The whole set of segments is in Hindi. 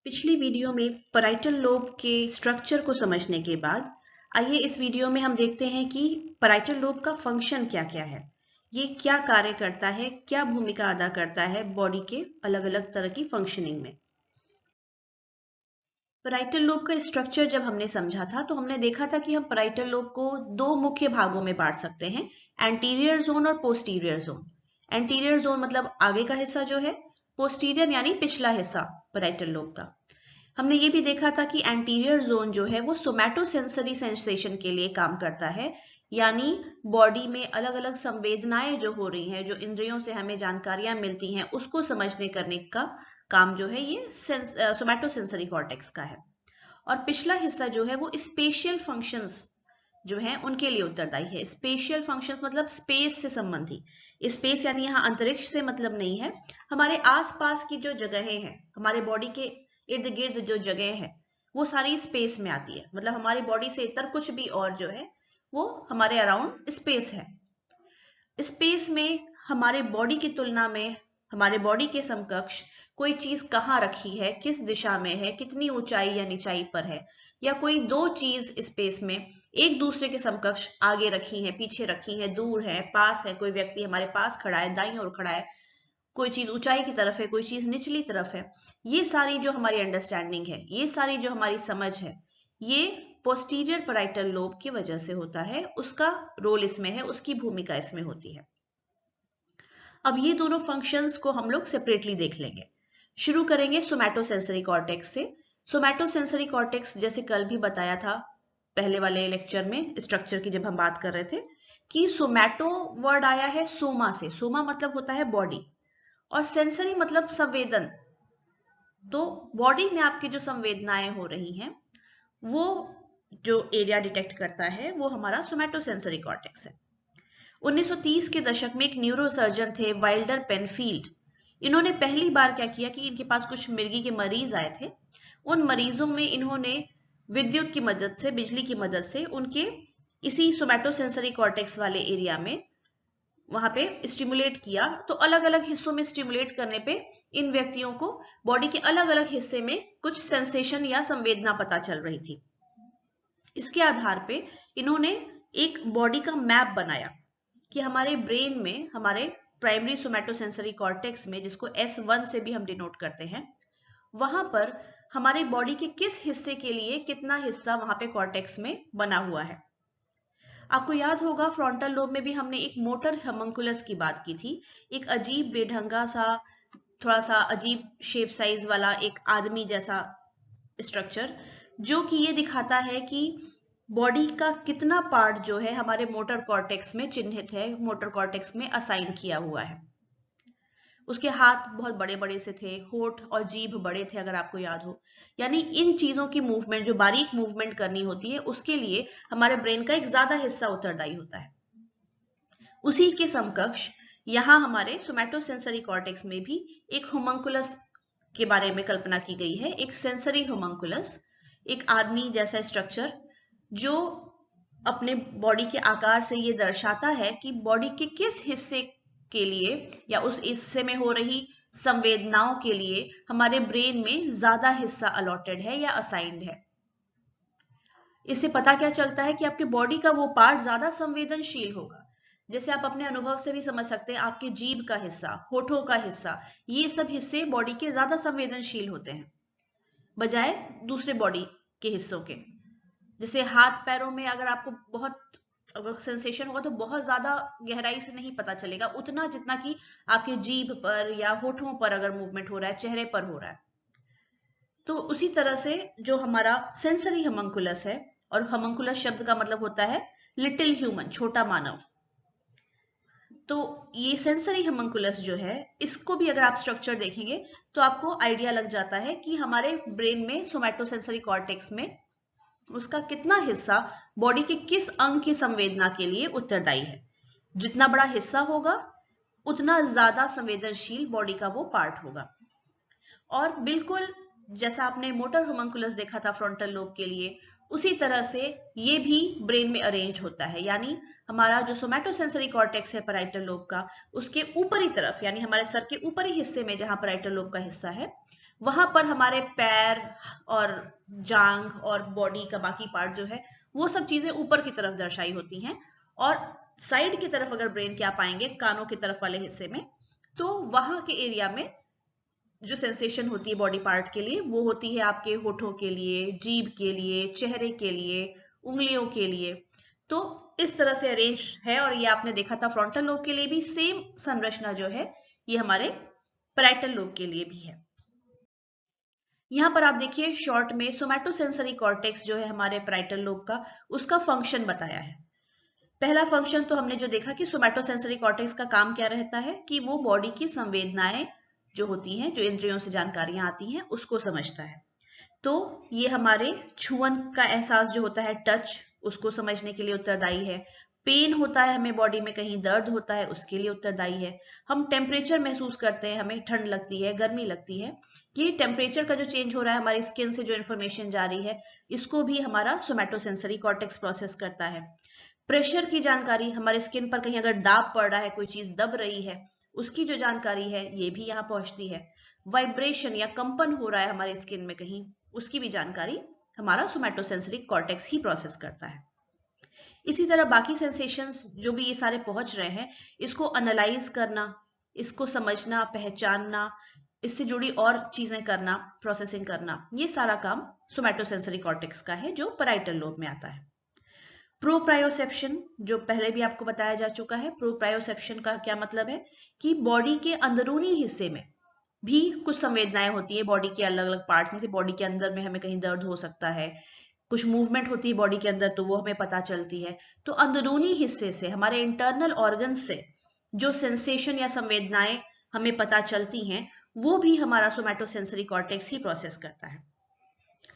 पिछली वीडियो में पैराइटल लोब के स्ट्रक्चर को समझने के बाद आइए इस वीडियो में हम देखते हैं कि पैराइटल लोब का फंक्शन क्या-क्या है। ये क्या कार्य करता है, क्या भूमिका अदा करता है बॉडी के अलग-अलग तरह की फंक्शनिंग में। पैराइटल लोब का स्ट्रक्चर जब हमने समझा था तो हमने देखा था कि हम पैराइटल लोब को दो मुख्य भागों में बांट सकते हैं, एंटीरियर जोन और पोस्टीरियर जोन। एंटीरियर जोन मतलब आगे का हिस्सा जो है, पोस्टीरियर यानी पिछला हिस्सा पैराइटल लोब का। हमने ये भी देखा था कि एंटीरियर जोन जो है वो सोमैटोसेंसरी सेंसेशन के लिए काम करता है, यानी बॉडी में अलग अलग संवेदनाएं जो हो रही हैं, जो इंद्रियों से हमें जानकारियां मिलती हैं, उसको समझने करने का काम जो है ये सोमैटोसेंसरी कॉर्टेक्स का है। और पिछला हिस्सा जो है वो स्पेशियल फंक्शंस जो है उनके लिए उत्तरदायी है। स्पेशियल फंक्शंस मतलब स्पेस से संबंधी। स्पेस यानी यहाँ अंतरिक्ष से मतलब नहीं है, हमारे आसपास की जो जगहें हैं, हमारे बॉडी के इर्द गिर्द जो जगह है वो सारी स्पेस में आती है। मतलब हमारी बॉडी से इतर कुछ भी और जो है वो हमारे अराउंड स्पेस है। स्पेस में हमारे बॉडी की तुलना में, हमारे बॉडी के समकक्ष कोई चीज कहाँ रखी है, किस दिशा में है, कितनी ऊंचाई या निचाई पर है, या कोई दो चीज स्पेस में एक दूसरे के समकक्ष आगे रखी है, पीछे रखी है, दूर है, पास है, कोई व्यक्ति हमारे पास खड़ा है, दाईं ओर खड़ा है, कोई चीज ऊंचाई की तरफ है, कोई चीज निचली तरफ है। ये सारी जो हमारी अंडरस्टैंडिंग है, ये सारी जो हमारी समझ है, ये पोस्टीरियर पैराइटल लोब की वजह से होता है। उसका रोल इसमें है, उसकी भूमिका इसमें होती है। अब ये दोनों फंक्शंस को हम लोग सेपरेटली देख लेंगे। शुरू करेंगे सोमैटोसेंसरी कॉर्टेक्स से। सोमैटोसेंसरी कॉर्टेक्स जैसे कल भी बताया था पहले वाले लेक्चर में स्ट्रक्चर की जब हम बात कर रहे थे कि सोमैटो वर्ड आया है सोमा से। सोमा मतलब होता है बॉडी और सेंसरी मतलब संवेदन। तो बॉडी में आपकी जो संवेदनाएं हो रही हैं वो जो एरिया डिटेक्ट करता है वो हमारा सोमैटोसेंसरी कॉर्टेक्स है। 1930 के दशक में एक न्यूरोसर्जन थे वाइल्डर पेनफील्ड। इन्होंने पहली बार क्या किया कि इनके पास कुछ मिर्गी के मरीज आए थे। उन मरीजों में इन्होंने विद्युत की मदद से, बिजली की मदद से उनके इसी सोमैटोसेंसरी कॉर्टेक्स वाले एरिया में वहां पे स्टिमुलेट किया। तो अलग अलग हिस्सों में स्टिमुलेट करने पे इन व्यक्तियों को बॉडी के अलग अलग हिस्से में कुछ सेंसेशन या संवेदना पता चल रही थी। इसके आधार पे इन्होंने एक बॉडी का मैप बनाया कि हमारे ब्रेन में, हमारे प्राइमरी सोमैटोसेंसरी कॉर्टेक्स में, जिसको S1 से भी हम डिनोट करते हैं, वहां पर हमारे बॉडी के किस हिस्से के लिए कितना हिस्सा वहां पे कॉर्टेक्स में बना हुआ है। आपको याद होगा फ्रंटल लोब में भी हमने एक मोटर होमनकुलस की बात की थी। एक अजीब बेढंगा सा, थोड़ा सा अजीब शेप साइज वाला एक आदमी जैसा स्ट्रक्चर, जो कि ये दिखाता है कि बॉडी का कितना पार्ट जो है हमारे मोटर कॉर्टेक्स में चिन्हित है, मोटर कॉर्टेक्स में असाइन किया हुआ है। उसके हाथ बहुत बड़े बड़े से थे, होठ और जीभ बड़े थे अगर आपको याद हो। यानी इन चीजों की मूवमेंट, जो बारीक मूवमेंट करनी होती है, उसके लिए हमारे ब्रेन का एक ज्यादा हिस्सा उत्तरदायी होता है। उसी के समकक्ष यहाँ हमारे सोमैटोसेंसरी कॉर्टेक्स में भी एक होमनकुलस के बारे में कल्पना की गई है। एक सेंसरी होमनकुलस, एक आदमी जैसा स्ट्रक्चर जो अपने बॉडी के आकार से ये दर्शाता है कि बॉडी के किस हिस्से के लिए या उस हिस्से में हो रही संवेदनाओं के लिए हमारे ब्रेन में ज्यादा हिस्सा अलॉटेड है या असाइंड है। इससे पता क्या चलता है कि आपके बॉडी का वो पार्ट ज्यादा संवेदनशील होगा। जैसे आप अपने अनुभव से भी समझ सकते हैं, आपके जीभ का हिस्सा, होठों का हिस्सा, ये सब हिस्से बॉडी के ज्यादा संवेदनशील होते हैं बजाय दूसरे बॉडी के हिस्सों के। जैसे हाथ पैरों में अगर आपको बहुत सेंसेशन होगा तो बहुत ज्यादा गहराई से नहीं पता चलेगा, उतना जितना कि आपके जीभ पर या होठों पर अगर मूवमेंट हो रहा है, चेहरे पर हो रहा है। तो उसी तरह से जो हमारा सेंसरी होमनकुलस है, और होमनकुलस शब्द का मतलब होता है लिटिल ह्यूमन, छोटा मानव। तो ये सेंसरी होमनकुलस जो है, इसको भी अगर आप स्ट्रक्चर देखेंगे तो आपको आइडिया लग जाता है कि हमारे ब्रेन में सोमैटोसेंसरी कॉर्टेक्स में उसका कितना हिस्सा बॉडी के किस अंग की संवेदना के लिए उत्तरदायी है। जितना बड़ा हिस्सा होगा उतना ज्यादा संवेदनशील बॉडी का वो पार्ट होगा। और बिल्कुल जैसा आपने मोटर होमनकुलस देखा था फ्रंटल लोब के लिए, उसी तरह से ये भी ब्रेन में अरेंज होता है। यानी हमारा जो सोमैटोसेंसरी कॉर्टेक्स है पैराइटल लोब का, उसके ऊपरी तरफ, यानी हमारे सर के ऊपरी हिस्से में जहां पैराइटल लोब का हिस्सा है, वहां पर हमारे पैर और जांग और बॉडी का बाकी पार्ट जो है वो सब चीजें ऊपर की तरफ दर्शाई होती हैं, और साइड की तरफ अगर ब्रेन के आप आएंगे कानों की तरफ वाले हिस्से में, तो वहां के एरिया में जो सेंसेशन होती है बॉडी पार्ट के लिए वो होती है आपके होठों के लिए, जीभ के लिए, चेहरे के लिए, उंगलियों के लिए। तो इस तरह से अरेंज है, और ये आपने देखा था फ्रंटल लोब के लिए भी सेम संरचना जो है ये हमारे पैराइटल लोब के लिए भी है। यहां पर आप देखिए शॉर्ट में सोमैटोसेंसरी कॉर्टेक्स जो है हमारे पैराइटल लोब का, उसका फंक्शन बताया है। पहला फंक्शन तो हमने जो देखा कि सोमैटोसेंसरी कॉर्टेक्स का काम क्या रहता है कि वो बॉडी की संवेदनाएं जो होती हैं, जो इंद्रियों से जानकारियां आती हैं, उसको समझता है। तो ये हमारे छुअन का एहसास जो होता है, टच, उसको समझने के लिए उत्तरदायी है। पेन होता है हमें बॉडी में, कहीं दर्द होता है, उसके लिए उत्तरदायी है। हम टेम्परेचर महसूस करते हैं, हमें ठंड लगती है, गर्मी लगती है, ये टेम्परेचर का जो चेंज हो रहा है, हमारी स्किन से जो इन्फॉर्मेशन जा रही है, इसको भी हमारा सोमैटोसेंसरी कॉर्टेक्स प्रोसेस करता है। प्रेशर की जानकारी, हमारे स्किन पर कहीं अगर दाब पड़ रहा है, कोई चीज दब रही है, उसकी जो जानकारी है ये भी यहाँ पहुंचती है। वाइब्रेशन या कंपन हो रहा है हमारे स्किन में कहीं, उसकी भी जानकारी हमारा सोमैटोसेंसरी कॉर्टेक्स ही प्रोसेस करता है। इसी तरह बाकी सेंसेशंस जो भी ये सारे पहुंच रहे हैं, इसको एनालाइज करना, इसको समझना, पहचानना, इससे जुड़ी और चीजें करना, प्रोसेसिंग करना, ये सारा काम सोमैटोसेंसरी कॉर्टेक्स का है जो पैराइटल लोब में आता है। प्रोप्रायोसेप्शन जो पहले भी आपको बताया जा चुका है। प्रोप्रायोसेप्शन का क्या मतलब है कि बॉडी के अंदरूनी हिस्से में भी कुछ संवेदनाएं होती है, बॉडी के अलग अलग पार्ट्स में से। बॉडी के अंदर में हमें कहीं दर्द हो सकता है, कुछ मूवमेंट होती है बॉडी के अंदर, तो वो हमें पता चलती है। तो अंदरूनी हिस्से से, हमारे इंटरनल ऑर्गन से जो सेंसेशन या संवेदनाएं हमें पता चलती हैं, वो भी हमारा सोमैटोसेंसरी कॉर्टेक्स ही प्रोसेस करता है।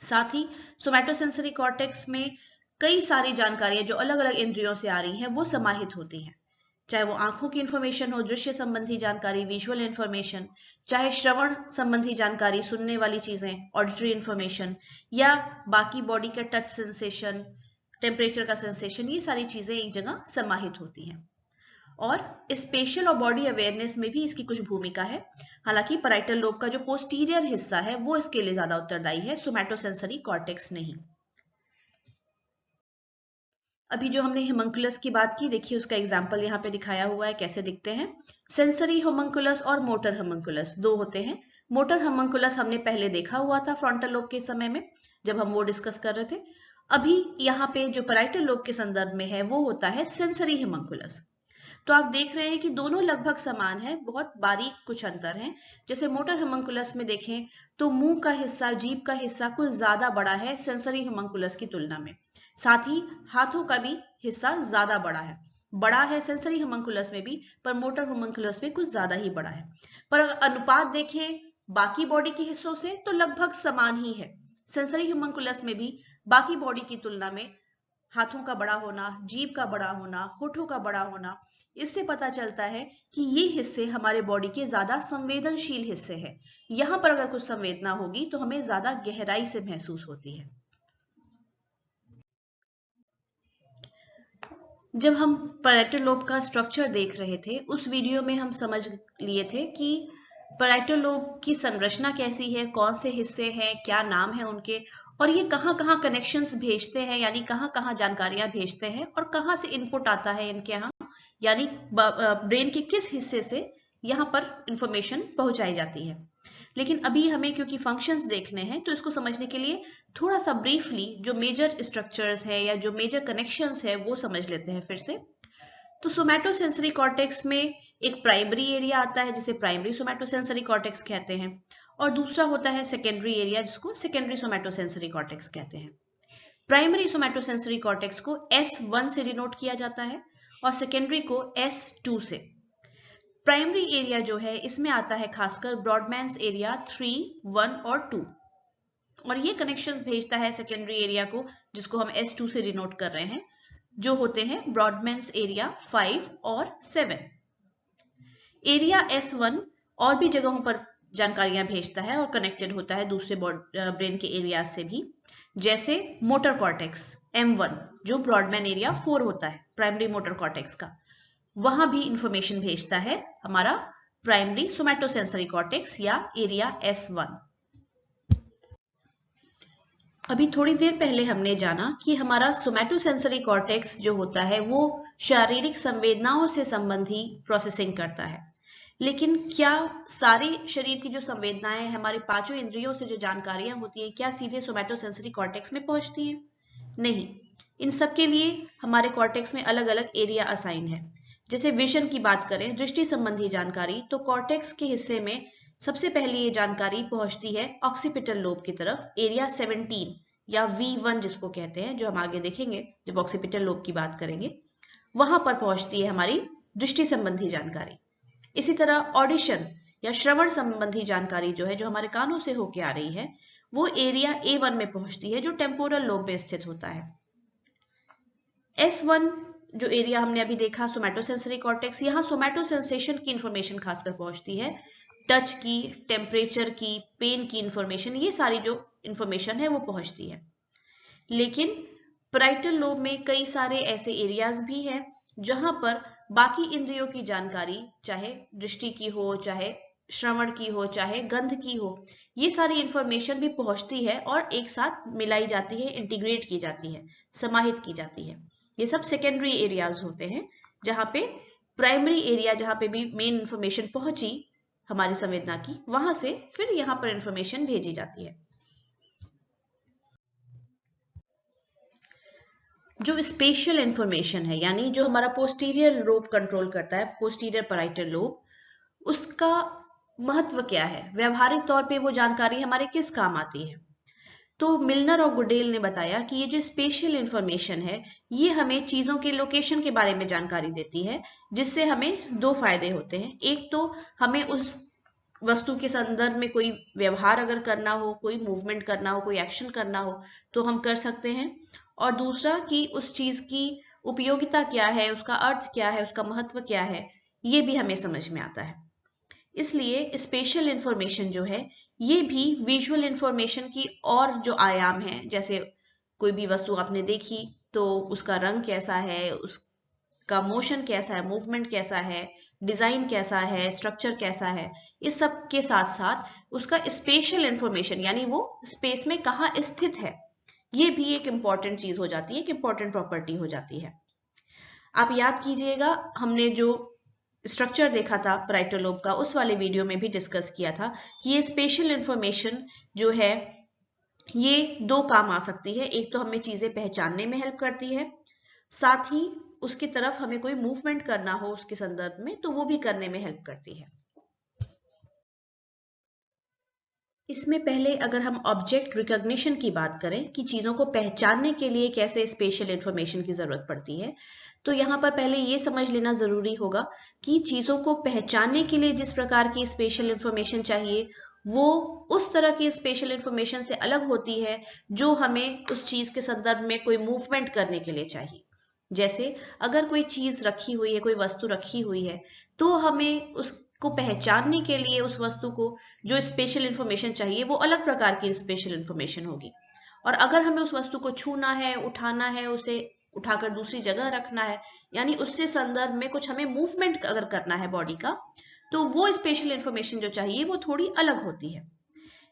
साथ ही सोमैटोसेंसरी कॉर्टेक्स में कई सारी जानकारियां जो अलग अलग इंद्रियों से आ रही हैं वो समाहित होती हैं, चाहे वो आंखों की इंफॉर्मेशन हो, दृश्य संबंधी जानकारी, विजुअल इंफॉर्मेशन, चाहे श्रवण संबंधी जानकारी, सुनने वाली चीजें, ऑडिटरी इंफॉर्मेशन, या बाकी बॉडी का टच सेंसेशन, टेम्परेचर का सेंसेशन, ये सारी चीजें एक जगह समाहित होती हैं। और स्पेशल और बॉडी अवेयरनेस में भी इसकी कुछ भूमिका है। हालांकि पैराइटल लोब का जो पोस्टीरियर हिस्सा है वो इसके लिए ज्यादा उत्तरदायी है, सोमैटोसेंसरी कॉर्टेक्स नहीं। अभी जो हमने होमंकुलस की बात की, देखिए उसका एग्जाम्पल यहाँ पे दिखाया हुआ है, कैसे दिखते हैं। सेंसरी होमंकुलस और मोटर होमंकुलस दो होते हैं। मोटर होमंकुलस हमने पहले देखा हुआ था फ्रंटल लोब के समय में, जब हम वो डिस्कस कर रहे थे। अभी यहाँ पे जो पैराइटल लोब के संदर्भ में है वो होता है सेंसरी होमंकुलस। तो आप देख रहे हैं कि दोनों लगभग समान है, बहुत बारीक कुछ अंतर है। जैसे मोटर होमंकुलस में देखें तो मुंह का हिस्सा, जीभ का हिस्सा कुछ ज्यादा बड़ा है सेंसरी होमंकुलस की तुलना में। साथ ही हाथों का भी हिस्सा ज्यादा बड़ा है सेंसरी होमंकुलस में भी, पर मोटर होमंकुलस में कुछ ज्यादा ही बड़ा है। पर अगर अनुपात देखें बाकी बॉडी के हिस्सों से तो लगभग समान ही है। सेंसरी होमंकुलस में भी बाकी बॉडी की तुलना में हाथों का बड़ा होना, जीभ का बड़ा होना, होठों का बड़ा होना, इससे पता चलता है कि ये हिस्से हमारे बॉडी के ज्यादा संवेदनशील हिस्से हैं। यहां पर अगर कुछ संवेदना होगी तो हमें ज्यादा गहराई से महसूस होती है। जब हम पैराइटल लोब का स्ट्रक्चर देख रहे थे, उस वीडियो में हम समझ लिए थे कि पैराइटल लोब की संरचना कैसी है, कौन से हिस्से हैं, क्या नाम है उनके, और ये कहाँ कहाँ कनेक्शंस भेजते हैं, यानी कहाँ कहाँ जानकारियां भेजते हैं, और कहाँ से इनपुट आता है इनके यहाँ, यानी ब्रेन के किस हिस्से से यहाँ पर इंफॉर्मेशन पहुंचाई जाती है। लेकिन अभी हमें क्योंकि फंक्शंस देखने हैं, तो इसको समझने के लिए थोड़ा सा ब्रीफली जो मेजर स्ट्रक्चर्स है या जो मेजर कनेक्शंस है वो समझ लेते हैं फिर से। तो सोमैटोसेंसरी कॉर्टेक्स में एक प्राइमरी एरिया आता है जिसे प्राइमरी सोमैटोसेंसरी कॉर्टेक्स कहते हैं, और दूसरा होता है सेकेंडरी एरिया जिसको सेकेंडरी सोमैटोसेंसरी कॉर्टेक्स कहते हैं। प्राइमरी सोमैटोसेंसरी कॉर्टेक्स को S1 से डिनोट किया जाता है और सेकेंडरी को S2 से। प्राइमरी एरिया जो है इसमें आता है खासकर ब्रॉडमैन्स एरिया 3, 1 और 2, और ये कनेक्शंस भेजता है सेकेंडरी एरिया को, जिसको हम S2 से डिनोट कर रहे हैं, जो होते हैं ब्रॉडमैन्स एरिया 5 और 7। एरिया S1 और भी जगहों पर जानकारियां भेजता है और कनेक्टेड होता है दूसरे ब्रेन के एरिया से भी, जैसे मोटर कॉर्टेक्स M1 जो ब्रॉडमैन एरिया 4 होता है प्राइमरी मोटर कॉर्टेक्स का, वहां भी इंफॉर्मेशन भेजता है हमारा प्राइमरी सोमैटोसेंसरी कॉर्टेक्स या एरिया S1। अभी थोड़ी देर पहले हमने जाना कि हमारा सोमैटोसेंसरी कॉर्टेक्स जो होता है वो शारीरिक संवेदनाओं से संबंधी प्रोसेसिंग करता है। लेकिन क्या सारे शरीर की जो संवेदनाएं हैं, हमारे पांचों इंद्रियों से जो जानकारियां होती हैं, क्या सीधे सोमैटोसेंसरी कॉर्टेक्स में पहुंचती हैं? नहीं। इन सब के लिए हमारे कॉर्टेक्स में अलग अलग एरिया असाइन है। जैसे विजन की बात करें, दृष्टि संबंधी जानकारी, तो कॉर्टेक्स के हिस्से में सबसे पहले ये जानकारी पहुंचती है ऑक्सीपिटल लोब की तरफ, एरिया 17 या V1 जिसको कहते हैं, जो हम आगे देखेंगे जब ऑक्सीपिटल लोब की बात करेंगे। वहां पर पहुंचती है हमारी दृष्टि संबंधी जानकारी। इसी तरह ऑडिशन या श्रवण संबंधी जानकारी जो है, जो हमारे कानों से होके आ रही है, वो एरिया A1 में पहुंचती है, जो टेम्पोरल लोब में स्थित होता है। S1 जो एरिया हमने अभी देखा, सोमैटोसेंसरी कॉर्टेक्स, यहाँ सोमैटोसेंसेशन की इंफॉर्मेशन खासकर पहुंचती है। टच की, टेम्परेचर की, पेन की इंफॉर्मेशन, ये सारी जो इंफॉर्मेशन है वो पहुंचती है। लेकिन पैराइटल लोब में कई सारे ऐसे एरियाज भी हैं जहां पर बाकी इंद्रियों की जानकारी, चाहे दृष्टि की हो, चाहे श्रवण की हो, चाहे गंध की हो, ये सारी इंफॉर्मेशन भी पहुंचती है और एक साथ मिलाई जाती है, इंटीग्रेट की जाती है, समाहित की जाती है। ये सब सेकेंडरी एरियाज होते हैं। जहां पे प्राइमरी एरिया, जहां पे भी मेन इंफॉर्मेशन पहुंची हमारी संवेदना की, वहां से फिर यहाँ पर इंफॉर्मेशन भेजी जाती है। जो स्पेशियल इंफॉर्मेशन है, यानी जो हमारा पोस्टीरियर लोब कंट्रोल करता है, पोस्टीरियर पैराइटल लोब, उसका महत्व क्या है, व्यवहारिक तौर पे वो जानकारी हमारे किस काम आती है? तो मिलनर और गुडेल ने बताया कि ये जो स्पेशियल इंफॉर्मेशन है, ये हमें चीजों के लोकेशन के बारे में जानकारी देती है, जिससे हमें दो फायदे होते हैं। एक तो हमें उस वस्तु के संदर्भ में कोई व्यवहार अगर करना हो, कोई मूवमेंट करना हो, कोई एक्शन करना हो, तो हम कर सकते हैं। और दूसरा कि उस चीज की उपयोगिता क्या है, उसका अर्थ क्या है, उसका महत्व क्या है, ये भी हमें समझ में आता है। इसलिए स्पेशल इंफॉर्मेशन जो है, ये भी विजुअल इंफॉर्मेशन की और जो आयाम है, जैसे कोई भी वस्तु आपने देखी तो उसका रंग कैसा है, उसका मोशन कैसा है, मूवमेंट कैसा है, डिजाइन कैसा है, स्ट्रक्चर कैसा है, इस सब के साथ साथ उसका स्पेशल इंफॉर्मेशन, यानी वो स्पेस में कहाँ स्थित है, ये भी एक इंपॉर्टेंट चीज हो जाती है, एक इंपॉर्टेंट प्रॉपर्टी हो जाती है। आप याद कीजिएगा, हमने जो स्ट्रक्चर देखा था पैराइटल लोब का, उस वाले वीडियो में भी डिस्कस किया था कि ये स्पेशल इंफॉर्मेशन जो है, ये दो काम आ सकती है। एक तो हमें चीजें पहचानने में हेल्प करती है, साथ ही उसकी तरफ हमें कोई मूवमेंट करना हो उसके संदर्भ में, तो वो भी करने में हेल्प करती है। इसमें पहले अगर हम ऑब्जेक्ट रिकॉग्निशन की बात करें कि चीजों को पहचानने के लिए कैसे स्पेशल इंफॉर्मेशन की जरूरत पड़ती है, तो यहाँ पर पहले ये समझ लेना जरूरी होगा कि चीजों को पहचानने के लिए जिस प्रकार की स्पेशल इंफॉर्मेशन चाहिए, वो उस तरह की स्पेशल इंफॉर्मेशन से अलग होती है जो हमें उस चीज के संदर्भ में कोई मूवमेंट करने के लिए चाहिए। जैसे अगर कोई चीज रखी हुई है, कोई वस्तु रखी हुई है, तो हमें उसको पहचानने के लिए उस वस्तु को जो स्पेशल इंफॉर्मेशन चाहिए, वो अलग प्रकार की स्पेशल इंफॉर्मेशन होगी। और अगर हमें उस वस्तु को छूना है, उठाना है, उसे उठाकर दूसरी जगह रखना है, यानी उससे संदर्भ में कुछ हमें मूवमेंट अगर करना है बॉडी का, तो वो स्पेशल इंफॉर्मेशन जो चाहिए वो थोड़ी अलग होती है।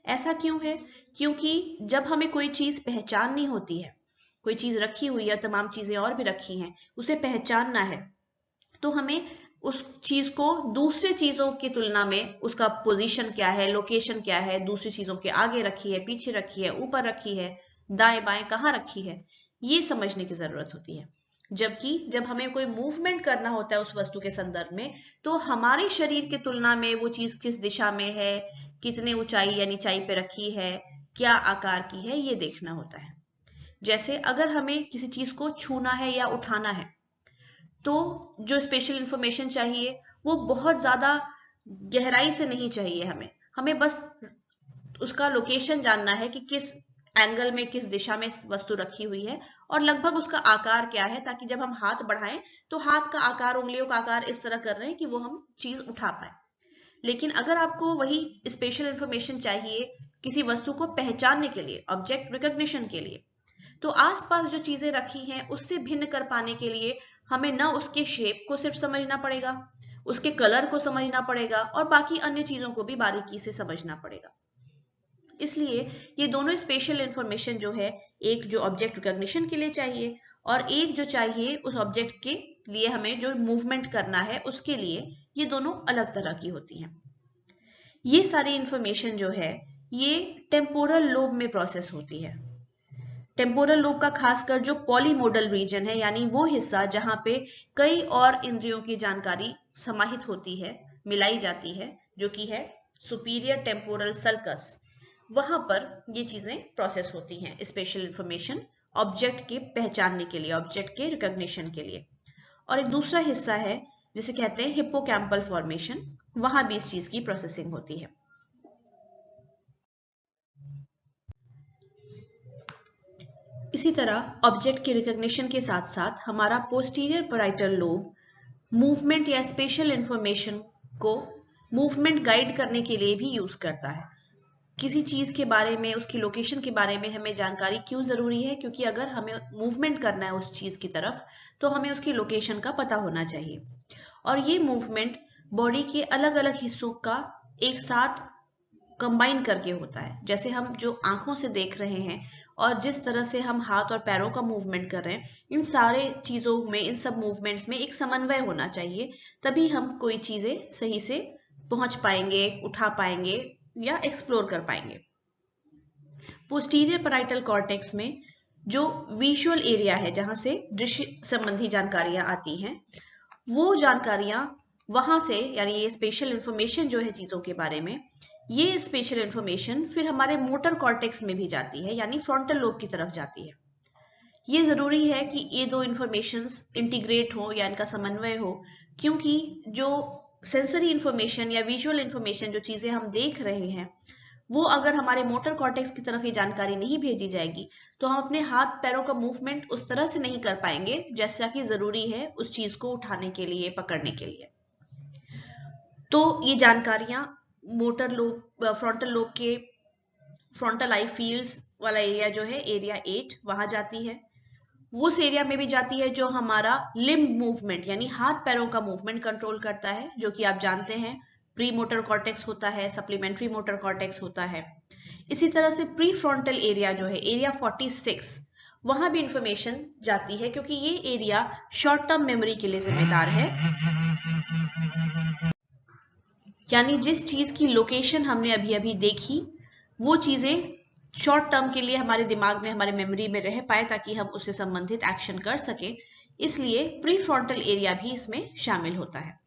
ऐसा क्यों है? क्योंकि जब हमें कोई चीज पहचाननी होती है, कोई चीज रखी हुई है, तमाम चीजें और भी रखी हैं, उसे पहचानना है, तो हमें उस चीज को दूसरे चीजों की तुलना में उसका पोजीशन क्या है, लोकेशन क्या है, दूसरी चीजों के आगे रखी है, पीछे रखी है, ऊपर रखी है, दाएं बाएं कहाँ रखी है, ये समझने की जरूरत होती है। जबकि जब हमें कोई मूवमेंट करना होता है उस वस्तु के संदर्भ में, तो हमारे शरीर की तुलना में वो चीज किस दिशा में है, कितने ऊंचाई या नीचाई पे रखी है, क्या आकार की है, ये देखना होता है। जैसे अगर हमें किसी चीज को छूना है या उठाना है, तो जो स्पेशल इंफॉर्मेशन चाहिए वो बहुत ज्यादा गहराई से नहीं चाहिए, हमें हमें बस उसका लोकेशन जानना है कि किस एंगल में, किस दिशा में वस्तु रखी हुई है और लगभग उसका आकार क्या है, ताकि जब हम हाथ बढ़ाएं तो हाथ का आकार, उंगलियों का आकार इस तरह कर रहे हैं कि वो हम चीज उठा पाए। लेकिन अगर आपको वही स्पेशल इंफॉर्मेशन चाहिए किसी वस्तु को पहचानने के लिए, ऑब्जेक्ट रिकॉग्निशन के लिए, तो आसपास जो चीजें रखी हैं उससे भिन्न कर पाने के लिए हमें न उसके शेप को सिर्फ समझना पड़ेगा, उसके कलर को समझना पड़ेगा और बाकी अन्य चीजों को भी बारीकी से समझना पड़ेगा। इसलिए ये दोनों स्पेशल इंफॉर्मेशन जो है, एक जो ऑब्जेक्ट रिकॉग्निशन के लिए चाहिए और एक जो चाहिए उस ऑब्जेक्ट के लिए हमें जो मूवमेंट करना है उसके लिए, ये दोनों अलग तरह की होती हैं। ये सारी इंफॉर्मेशन जो है ये टेम्पोरल लोब में प्रोसेस होती है। टेम्पोरल लोब का खासकर जो पॉलीमोडल रीजन है, यानी वो हिस्सा जहां पे कई और इंद्रियों की जानकारी समाहित होती है, मिलाई जाती है, जो कि है सुपीरियर टेम्पोरल सल्कस, वहां पर ये चीजें प्रोसेस होती हैं, स्पेशल इंफॉर्मेशन ऑब्जेक्ट के पहचानने के लिए, ऑब्जेक्ट के रिकॉग्निशन के लिए। और एक दूसरा हिस्सा है जिसे कहते हैं हिप्पोकैम्पल फॉर्मेशन, वहां भी इस चीज की प्रोसेसिंग होती है। इसी तरह ऑब्जेक्ट के रिकॉग्निशन के साथ साथ हमारा पोस्टीरियर पैराइटल लोब मूवमेंट या स्पेशल इंफॉर्मेशन को मूवमेंट गाइड करने के लिए भी यूज करता है। किसी चीज के बारे में, उसकी लोकेशन के बारे में हमें जानकारी क्यों जरूरी है? क्योंकि अगर हमें मूवमेंट करना है उस चीज की तरफ तो हमें उसकी लोकेशन का पता होना चाहिए। और ये मूवमेंट बॉडी के अलग अलग हिस्सों का एक साथ कंबाइन करके होता है। जैसे हम जो आंखों से देख रहे हैं और जिस तरह से हम हाथ और पैरों का मूवमेंट कर रहे हैं, इन सारे चीजों में, इन सब मूवमेंट्स में एक समन्वय होना चाहिए, तभी हम कोई चीजें सही से पहुंच पाएंगे, उठा पाएंगे या एक्सप्लोर कर पाएंगे। पोस्टीरियर पैराइटल कॉर्टेक्स में जो विजुअल एरिया है, जहां से दृश्य संबंधी जानकारियां आती हैं, वो जानकारियां वहां से, यानी ये स्पेशल इंफॉर्मेशन जो है चीजों के बारे में, ये स्पेशल इंफॉर्मेशन फिर हमारे मोटर कॉर्टेक्स में भी जाती है, यानी फ्रंटल लोब की तरफ जाती है। ये जरूरी है कि ये दो इंफॉर्मेशंस इंटीग्रेट हो या इनका समन्वय हो, क्योंकि जो सेंसरी इंफॉर्मेशन या विजुअल इंफॉर्मेशन, जो चीजें हम देख रहे हैं, वो अगर हमारे मोटर कॉर्टेक्स की तरफ ये जानकारी नहीं भेजी जाएगी तो हम अपने हाथ पैरों का मूवमेंट उस तरह से नहीं कर पाएंगे जैसा कि जरूरी है उस चीज को उठाने के लिए, पकड़ने के लिए। तो ये जानकारियां मोटर लोब, फ्रंटल लोब के फ्रंटल आई फील्ड्स वाला एरिया जो है, एरिया 8, वहां जाती है। उस एरिया में भी जाती है जो हमारा लिम्ब मूवमेंट यानी हाथ पैरों का मूवमेंट कंट्रोल करता है, जो कि आप जानते हैं प्री मोटर कॉर्टेक्स होता है, सप्लीमेंट्री मोटर कॉर्टेक्स होता है। इसी तरह से प्री फ्रंटल एरिया जो है, एरिया 46, वहां भी इंफॉर्मेशन जाती है, क्योंकि ये एरिया शॉर्ट टर्म मेमोरी के लिए जिम्मेदार है। यानी जिस चीज की लोकेशन हमने अभी अभी देखी, वो चीजें शॉर्ट टर्म के लिए हमारे दिमाग में, हमारे मेमोरी में रह पाए, ताकि हम उससे संबंधित एक्शन कर सके। इसलिए प्री फ्रंटल एरिया भी इसमें शामिल होता है।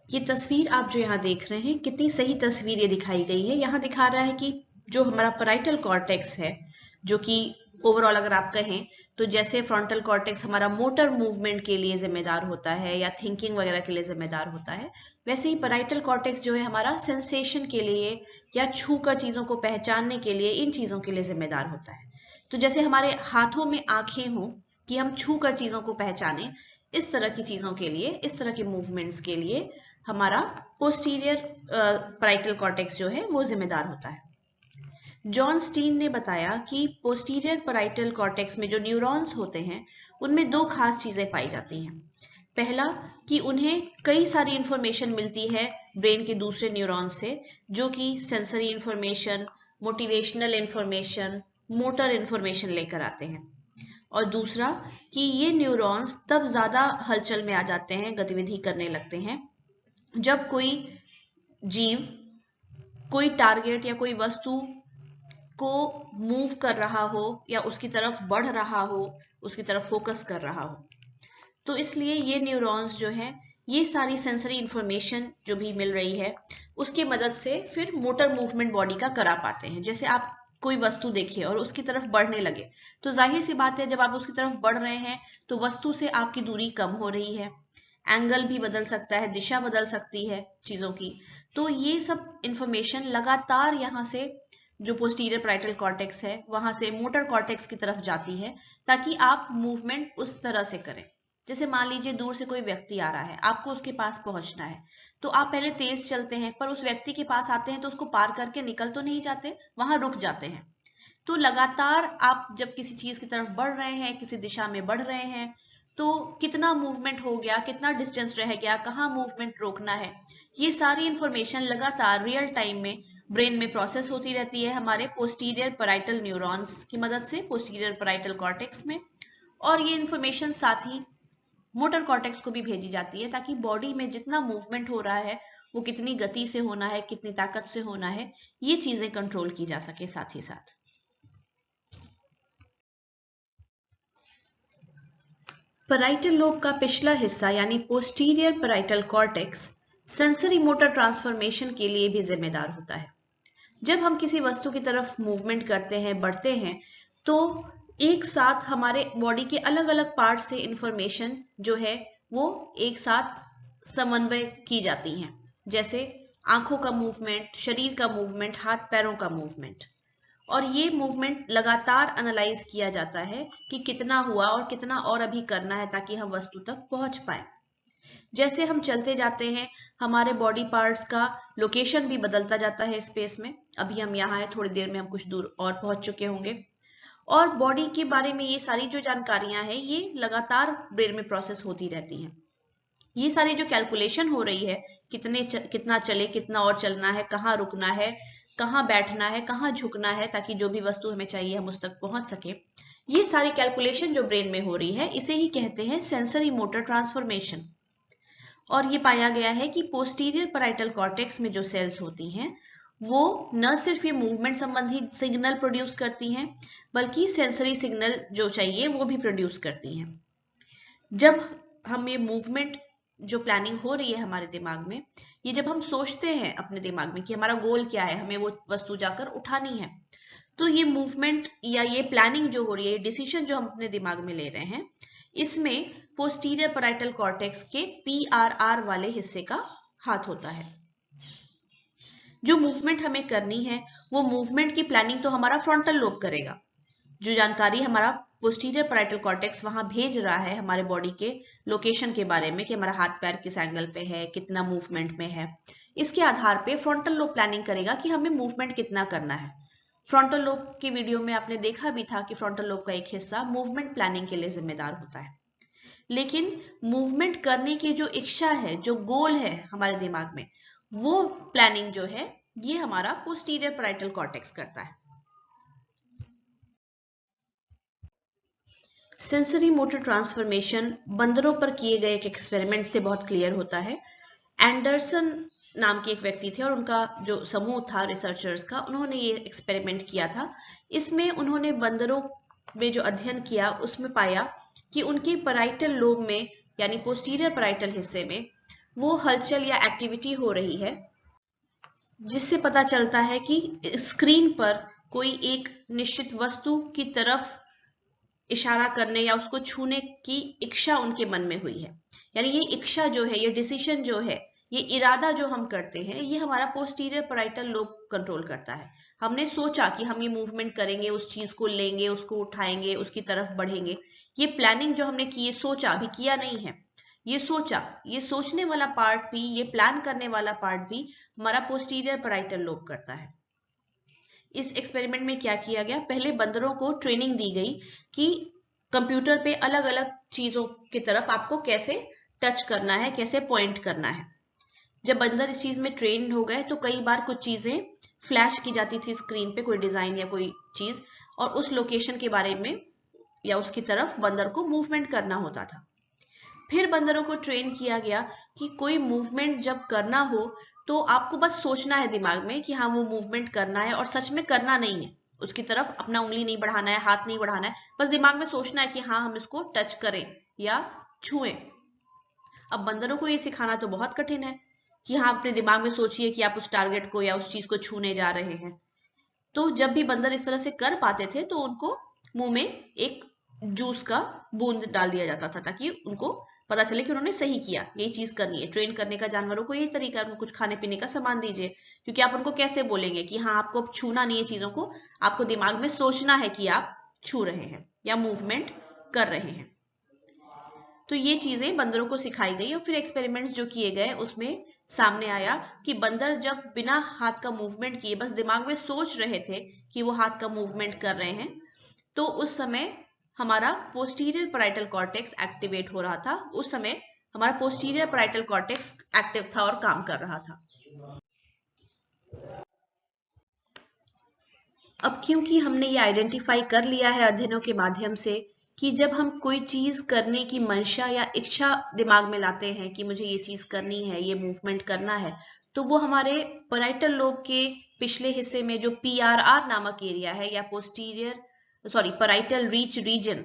ये तस्वीर आप जो यहाँ देख रहे हैं, कितनी सही तस्वीर ये दिखाई गई है। यहाँ दिखा रहा है कि जो हमारा पैराइटल कॉर्टेक्स है, जो कि ओवरऑल अगर आप कहें तो जैसे फ्रंटल कॉर्टेक्स हमारा मोटर मूवमेंट के लिए जिम्मेदार होता है या थिंकिंग वगैरह के लिए जिम्मेदार होता है, वैसे ही पैराइटल कॉर्टेक्स जो है हमारा सेंसेशन के लिए या छू कर चीजों को पहचानने के लिए, इन चीजों के लिए जिम्मेदार होता है। तो जैसे हमारे हाथों में आंखें हों कि हम छू कर चीजों को पहचाने, इस तरह की चीजों के लिए, इस तरह के मूवमेंट्स के लिए हमारा पोस्टीरियर पैराइटल कॉर्टेक्स जो है वो जिम्मेदार होता है। जॉन स्टीन ने बताया कि पोस्टीरियर पैराइटल कॉर्टेक्स में जो न्यूरॉन्स होते हैं उनमें दो खास चीजें पाई जाती हैं। पहला कि उन्हें कई सारी इंफॉर्मेशन मिलती है ब्रेन के दूसरे न्यूरॉन्स से, जो कि sensory information, motivational information, motor information लेकर आते हैं। और दूसरा कि ये न्यूरॉन्स तब ज्यादा हलचल में आ जाते हैं, गतिविधि करने लगते हैं, जब कोई जीव कोई टारगेट या कोई वस्तु को मूव कर रहा हो या उसकी तरफ बढ़ रहा हो, उसकी तरफ फोकस कर रहा हो। तो इसलिए ये न्यूरॉन्स जो हैं, ये सारी सेंसरी इंफॉर्मेशन जो भी मिल रही है उसकी मदद से फिर मोटर मूवमेंट बॉडी का करा पाते हैं। जैसे आप कोई वस्तु देखिए और उसकी तरफ बढ़ने लगे, तो जाहिर सी बात है जब आप उसकी तरफ बढ़ रहे हैं तो वस्तु से आपकी दूरी कम हो रही है, एंगल भी बदल सकता है, दिशा बदल सकती है चीजों की। तो ये सब इंफॉर्मेशन लगातार यहाँ से जो पोस्टीरियर पैराइटल कॉर्टेक्स है वहां से मोटर कॉर्टेक्स की तरफ जाती है, ताकि आप मूवमेंट उस तरह से करें। जैसे मान लीजिए दूर से कोई व्यक्ति आ रहा है, आपको उसके पास पहुंचना है, तो आप पहले तेज चलते हैं, पर उस व्यक्ति के पास आते हैं तो उसको पार करके निकल तो नहीं जाते, वहां रुक जाते हैं। तो लगातार आप जब किसी चीज की तरफ बढ़ रहे हैं, किसी दिशा में बढ़ रहे हैं, तो कितना मूवमेंट हो गया, कितना डिस्टेंस रह गया, कहाँ मूवमेंट रोकना है, ये सारी इंफॉर्मेशन लगातार रियल टाइम में ब्रेन में प्रोसेस होती रहती है हमारे पोस्टीरियर पैराइटल न्यूरॉन्स की मदद से, पोस्टीरियर पैराइटल कॉर्टेक्स में। और ये इंफॉर्मेशन साथ ही मोटर कॉर्टेक्स को भी भेजी जाती है, ताकि बॉडी में जितना मूवमेंट हो रहा है वो कितनी गति से होना है, कितनी ताकत से होना है, ये चीजें कंट्रोल की जा सके साथ ही साथ। पैराइटल लोब का पिछला हिस्सा यानी posterior parietal cortex sensory motor transformation के लिए भी जिम्मेदार होता है। जब हम किसी वस्तु की तरफ मूवमेंट करते हैं, बढ़ते हैं, तो एक साथ हमारे बॉडी के अलग अलग पार्ट से इंफॉर्मेशन जो है वो एक साथ समन्वय की जाती हैं, जैसे आंखों का मूवमेंट, शरीर का मूवमेंट, हाथ पैरों का मूवमेंट। और ये मूवमेंट लगातार एनालाइज किया जाता है कि कितना हुआ और कितना और अभी करना है ताकि हम वस्तु तक पहुंच पाए। जैसे हम चलते जाते हैं, हमारे बॉडी पार्ट्स का लोकेशन भी बदलता जाता है स्पेस में। अभी हम यहाँ हैं, थोड़ी देर में हम कुछ दूर और पहुंच चुके होंगे। और बॉडी के बारे में ये सारी जो जानकारियां हैं ये लगातार ब्रेन में प्रोसेस होती रहती हैं। ये सारी जो कैलकुलेशन हो रही है, कितना चले, कितना और चलना है, कहाँ रुकना है, कहाँ बैठना है, कहाँ झुकना है, ताकि जो भी वस्तु हमें चाहिए हम उस तक पहुंच सके, ये सारी कैलकुलेशन जो ब्रेन में हो रही है इसे ही कहते हैं सेंसरी मोटर ट्रांसफॉर्मेशन। और ये पाया गया है कि पोस्टीरियर पैराइटल कॉर्टेक्स में जो सेल्स होती हैं वो न सिर्फ ये मूवमेंट संबंधी सिग्नल प्रोड्यूस करती हैं, बल्कि सेंसरी सिग्नल जो चाहिए वो भी प्रोड्यूस करती हैं। जब हम ये मूवमेंट जो प्लानिंग हो रही है हमारे दिमाग में, ये जब हम सोचते हैं अपने दिमाग में कि हमारा गोल क्या है, हमें वो वस्तु जाकर उठानी है, तो ये मूवमेंट या ये प्लानिंग जो हो रही है, डिसीजन जो हम अपने दिमाग में ले रहे हैं, इसमें पोस्टीरियर पैराइटल कॉर्टेक्स के PRR वाले हिस्से का हाथ होता है। जो मूवमेंट हमें करनी है वो मूवमेंट की प्लानिंग तो हमारा फ्रंटल लोब करेगा। जो जानकारी हमारा पोस्टीरियर पैराइटल कॉर्टेक्स वहां भेज रहा है हमारे बॉडी के लोकेशन के बारे में कि हमारा हाथ पैर किस एंगल पे है, कितना मूवमेंट में है, इसके आधार पे फ्रंटल लोब प्लानिंग करेगा कि हमें मूवमेंट कितना करना है। फ्रंटल लोब के वीडियो में आपने देखा भी था कि फ्रंटल लोब का एक हिस्सा मूवमेंट प्लानिंग के लिए जिम्मेदार होता है। लेकिन मूवमेंट करने की जो इच्छा है, जो गोल है हमारे दिमाग में, वो प्लानिंग जो है ये हमारा पोस्टीरियर पैराइटल कॉर्टेक्स करता है। सेंसरी मोटर ट्रांसफॉर्मेशन बंदरों पर किए गए एक एक्सपेरिमेंट से बहुत क्लियर होता है। एंडरसन नाम के एक व्यक्ति थे और उनका जो समूह था रिसर्चर्स का, उन्होंने ये एक्सपेरिमेंट किया था। इसमें उन्होंने बंदरों में जो अध्ययन किया उसमें पाया कि उनके पैराइटल लोब में यानी पोस्टीरियर पैराइटल हिस्से में वो हलचल या एक्टिविटी हो रही है, जिससे पता चलता है कि स्क्रीन पर कोई एक निश्चित वस्तु की तरफ इशारा करने या उसको छूने की इच्छा उनके मन में हुई है। यानी ये इच्छा जो है, ये डिसीजन जो है, ये इरादा जो हम करते हैं, ये हमारा पोस्टीरियर पैराइटल लोब कंट्रोल करता है। हमने सोचा कि हम ये मूवमेंट करेंगे, उस चीज को लेंगे, उसको उठाएंगे, उसकी तरफ बढ़ेंगे। ये प्लानिंग जो हमने की, ये सोचा, अभी किया नहीं है, ये सोचा, ये सोचने वाला पार्ट भी, ये प्लान करने वाला पार्ट भी हमारा पोस्टीरियर पैराइटल लोब करता है। इस एक्सपेरिमेंट में क्या किया गया, पहले बंदरों को ट्रेनिंग दी गई कि कंप्यूटर पे अलग अलग चीजों की तरफ आपको कैसे टच करना है, कैसे पॉइंट करना है। जब बंदर इस चीज में ट्रेन हो गए तो कई बार कुछ चीजें फ्लैश की जाती थी स्क्रीन पे, कोई डिजाइन या कोई चीज, और उस लोकेशन के बारे में या उसकी तरफ बंदर को मूवमेंट करना होता था। फिर बंदरों को ट्रेन किया गया कि कोई मूवमेंट जब करना हो तो आपको बस सोचना है दिमाग में कि हाँ वो मूवमेंट करना है, और सच में करना नहीं है, उसकी तरफ अपना उंगली नहीं बढ़ाना है, हाथ नहीं बढ़ाना है, बस दिमाग में सोचना है कि हाँ हम इसको टच करें या छुएं। अब बंदरों को ये सिखाना तो बहुत कठिन है कि हाँ अपने दिमाग में सोचिए कि आप उस टारगेट को या उस चीज को छूने जा रहे हैं। तो जब भी बंदर इस तरह से कर पाते थे तो उनको मुंह में एक जूस का बूंद डाल दिया जाता था, ताकि उनको पता चले कि उन्होंने सही किया, यही चीज करनी है। ट्रेन करने का जानवरों को यही तरीका, उनको कुछ खाने पीने का सामान दीजिए, क्योंकि आप उनको कैसे बोलेंगे कि हाँ आपको अब छूना नहीं है चीजों को, आपको दिमाग में सोचना है कि आप छू रहे हैं या मूवमेंट कर रहे हैं। तो ये चीजें बंदरों को सिखाई गई और फिर एक्सपेरिमेंट्स जो किए गए उसमें सामने आया कि बंदर जब बिना हाथ का मूवमेंट किए बस दिमाग में सोच रहे थे कि वो हाथ का मूवमेंट कर रहे हैं, तो उस समय हमारा पोस्टीरियर पैराइटल कॉर्टेक्स एक्टिवेट हो रहा था। उस समय हमारा पोस्टीरियर पैराइटल कॉर्टेक्स एक्टिव था और काम कर रहा था। अब क्योंकि हमने ये आइडेंटिफाई कर लिया है अध्ययनों के माध्यम से कि जब हम कोई चीज करने की मंशा या इच्छा दिमाग में लाते हैं कि मुझे ये चीज करनी है, ये मूवमेंट करना है, तो वो हमारे पैराइटल लोब के पिछले हिस्से में जो PRR नामक एरिया है या पैराइटल रीच रीजन,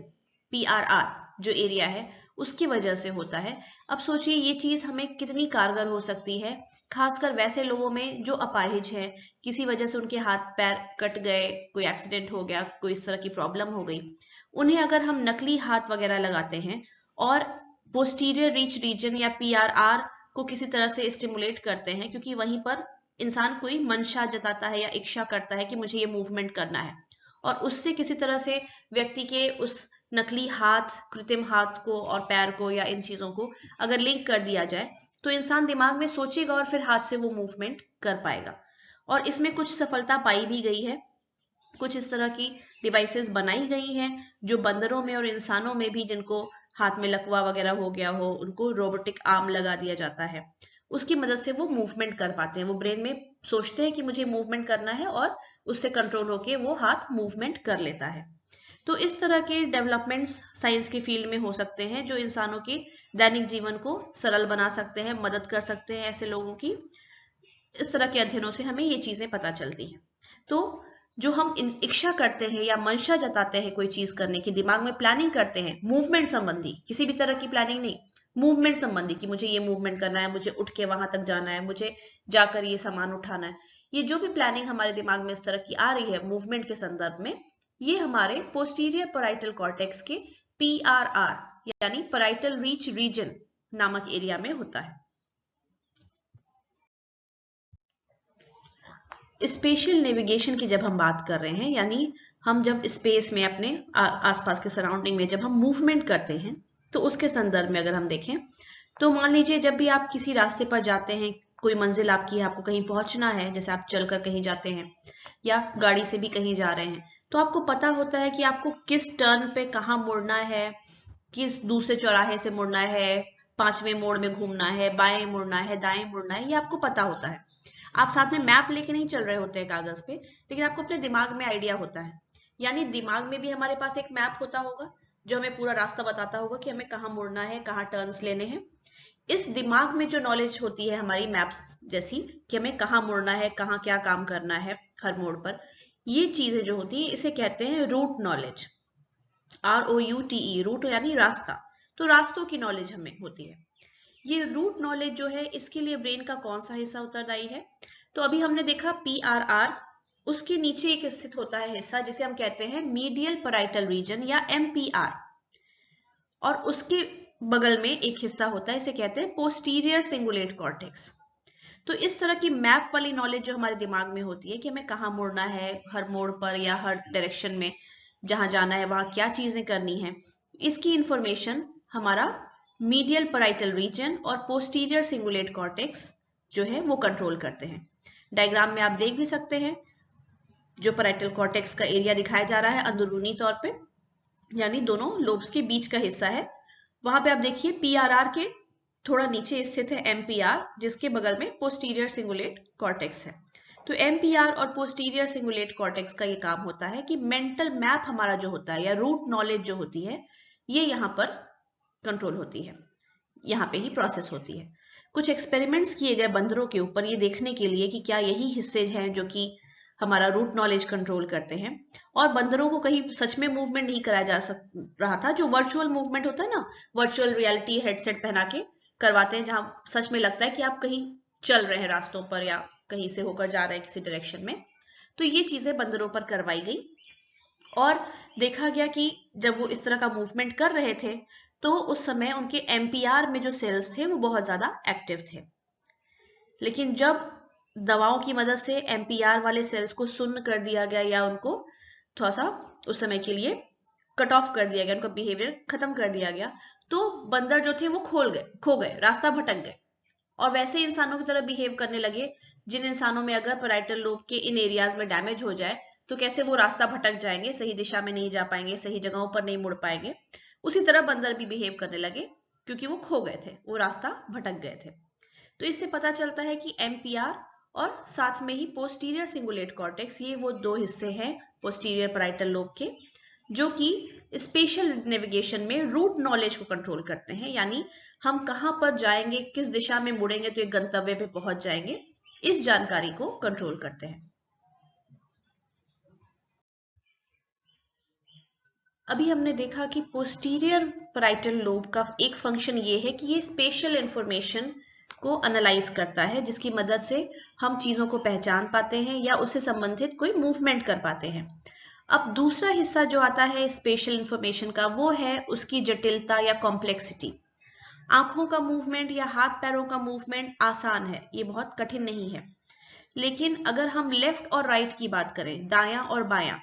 PRR जो एरिया है, उसकी वजह से होता है। अब सोचिए ये चीज हमें कितनी कारगर हो सकती है, खासकर वैसे लोगों में जो अपाहिज है, किसी वजह से उनके हाथ पैर कट गए, कोई एक्सीडेंट हो गया, कोई इस तरह की प्रॉब्लम हो गई, उन्हें अगर हम नकली हाथ वगैरह लगाते हैं और पोस्टीरियर रीच रीजन या PRR को किसी तरह से स्टिमुलेट करते हैं, क्योंकि वहीं पर इंसान कोई मंशा जताता है या इच्छा करता है कि मुझे ये मूवमेंट करना है, और उससे किसी तरह से व्यक्ति के उस नकली हाथ, कृत्रिम हाथ को और पैर को या इन चीजों को अगर लिंक कर दिया जाए तो इंसान दिमाग में सोचेगा और फिर हाथ से वो मूवमेंट कर पाएगा। और इसमें कुछ सफलता पाई भी गई है, कुछ इस तरह की डिवाइसेस बनाई गई हैं जो बंदरों में और इंसानों में भी जिनको हाथ में लकवा वगैरह हो गया हो, उनको रोबोटिक आर्म लगा दिया जाता है, उसकी मदद से वो मूवमेंट कर पाते हैं। वो ब्रेन में सोचते हैं कि मुझे मूवमेंट करना है और उससे कंट्रोल होके वो हाथ मूवमेंट कर लेता है। तो इस तरह के डेवलपमेंट्स साइंस की फील्ड में हो सकते हैं जो इंसानों के दैनिक जीवन को सरल बना सकते हैं, मदद कर सकते हैं ऐसे लोगों की। इस तरह के अध्ययनों से हमें ये चीजें पता चलती हैं। तो जो हम इच्छा करते हैं या मंशा जताते हैं कोई चीज करने की, दिमाग में प्लानिंग करते हैं मूवमेंट संबंधी, किसी भी तरह की प्लानिंग नहीं, मूवमेंट संबंधी कि मुझे ये मूवमेंट करना है, मुझे उठ के वहां तक जाना है, मुझे जाकर ये सामान उठाना है, ये जो भी प्लानिंग हमारे दिमाग में इस तरह की आ रही है मूवमेंट के संदर्भ में, ये हमारे पोस्टीरियर पैराइटल कॉर्टेक्स के PRR यानी पैराइटल रीच रीजन नामक एरिया में होता है। स्पेशल नेविगेशन की जब हम बात कर रहे हैं, यानी हम जब स्पेस में अपने आसपास के सराउंडिंग में जब हम मूवमेंट करते हैं, तो उसके संदर्भ में अगर हम देखें तो मान लीजिए जब भी आप किसी रास्ते पर जाते हैं, कोई मंजिल आपकी है, आपको कहीं पहुंचना है, जैसे आप चलकर कहीं जाते हैं या गाड़ी से भी कहीं जा रहे हैं, तो आपको पता होता है कि आपको किस टर्न पे कहाँ मुड़ना है, किस दूसरे चौराहे से मुड़ना है, 5वें मोड़ में घूमना है, बाएं मुड़ना है, दाएं मुड़ना है, ये आपको पता होता है। आप साथ में मैप लेके नहीं चल रहे होते हैं कागज पे, लेकिन आपको अपने दिमाग में आइडिया होता है। यानी दिमाग में भी हमारे पास एक मैप होता होगा जो हमें पूरा रास्ता बताता होगा कि हमें कहाँ मुड़ना है, कहाँ टर्न्स लेने हैं। इस दिमाग में जो नॉलेज होती है हमारी मैप्स जैसी कि हमें कहाँ मुड़ना है, कहाँ क्या काम करना है हर मोड़ पर, ये चीजें जो होती हैं इसे कहते हैं रूट नॉलेज, ROUTE, रूट यानी रास्ता, तो रास्तों की नॉलेज हमें होती है। ये रूट नॉलेज जो है इसके लिए ब्रेन का कौन सा हिस्सा उत्तरदायी है? तो अभी हमने देखा PRR, उसके नीचे एक स्थित होता है हिस्सा जिसे हम कहते हैं मीडियल पैराइटल रीजन या MPR, और उसके बगल में एक हिस्सा होता है, इसे कहते हैं पोस्टीरियर सिंगुलेट कॉर्टेक्स। तो इस तरह की मैप वाली नॉलेज जो हमारे दिमाग में होती है कि हमें कहाँ मुड़ना है हर मोड़ पर या हर डायरेक्शन में जहां जाना है वहां क्या चीजें करनी है, इसकी इंफॉर्मेशन हमारा मीडियल पैराइटल रीजन और पोस्टीरियर सिंगुलेट कॉर्टेक्स जो है वो कंट्रोल करते हैं। डायग्राम में आप देख भी सकते हैं जो पैराइटल कॉर्टेक्स का एरिया दिखाया जा रहा है अंदरूनी तौर पे, यानी दोनों लोब्स के बीच का हिस्सा है। वहां पे आप देखिए PRR के थोड़ा नीचे स्थित है MPR, जिसके बगल में पोस्टीरियर सिंगुलेट कॉर्टेक्स है। तो MPR और पोस्टीरियर सिंगुलेट कॉर्टेक्स का ये काम होता है कि मेंटल मैप हमारा जो होता है या रूट नॉलेज जो होती है ये यहाँ पर कंट्रोल होती है, यहाँ पे ही प्रोसेस होती है। कुछ एक्सपेरिमेंट्स किए गए बंदरों के ऊपर ये देखने के लिए कि क्या यही हिस्से हैं जो कि हमारा रूट नॉलेज कंट्रोल करते हैं, और बंदरों को कहीं सच में मूवमेंट नहीं कराया जा रहा था, जो वर्चुअल मूवमेंट होता है ना, वर्चुअल रियलिटी हेडसेट पहना के करवाते हैं जहां सच में लगता है कि आप कहीं चल रहे हैं रास्तों पर या कहीं से होकर जा रहे हैं किसी डायरेक्शन में। तो ये चीजें बंदरों पर करवाई गई और देखा गया कि जब वो इस तरह का मूवमेंट कर रहे थे तो उस समय उनके MPR में जो सेल्स थे वो बहुत ज्यादा एक्टिव थे। लेकिन जब दवाओं की मदद से MPR वाले सेल्स को शून्य कर दिया गया या उनको थोड़ा सा उस समय के लिए कट ऑफ कर दिया गया, उनका बिहेवियर खत्म कर दिया गया, तो बंदर जो थे वो खो गए, रास्ता भटक गए और वैसे इंसानों की तरह बिहेव करने लगे। जिन इंसानों में अगर पैराइटल लोब के इन एरियाज में डैमेज हो जाए तो कैसे वो रास्ता भटक जाएंगे, सही दिशा में नहीं जा पाएंगे, सही जगहों पर नहीं मुड़ पाएंगे, उसी तरह बंदर भी बिहेव करने लगे क्योंकि वो खो गए थे, वो रास्ता भटक गए थे। तो इससे पता चलता है कि एमपीआर और साथ में ही पोस्टीरियर सिंगुलेट कॉर्टेक्स, ये वो दो हिस्से हैं पोस्टीरियर पैराइटल लोब के, जो कि स्पेशल नेविगेशन में रूट नॉलेज को कंट्रोल करते हैं, यानी हम कहां पर जाएंगे, किस दिशा में मुड़ेंगे तो एक गंतव्य पे पहुंच जाएंगे, इस जानकारी को कंट्रोल करते हैं। अभी हमने देखा कि पोस्टीरियर पैराइटल लोब का एक फंक्शन ये है कि ये स्पेशल इंफॉर्मेशन को एनालाइज करता है, जिसकी मदद से हम चीजों को पहचान पाते हैं या उससे संबंधित कोई मूवमेंट कर पाते हैं। अब दूसरा हिस्सा जो आता है स्पेशल इंफॉर्मेशन का, वो है उसकी जटिलता या कॉम्प्लेक्सिटी। आंखों का मूवमेंट या हाथ पैरों का मूवमेंट आसान है, ये बहुत कठिन नहीं है। लेकिन अगर हम लेफ्ट और राइट की बात करें, दायां और बायां,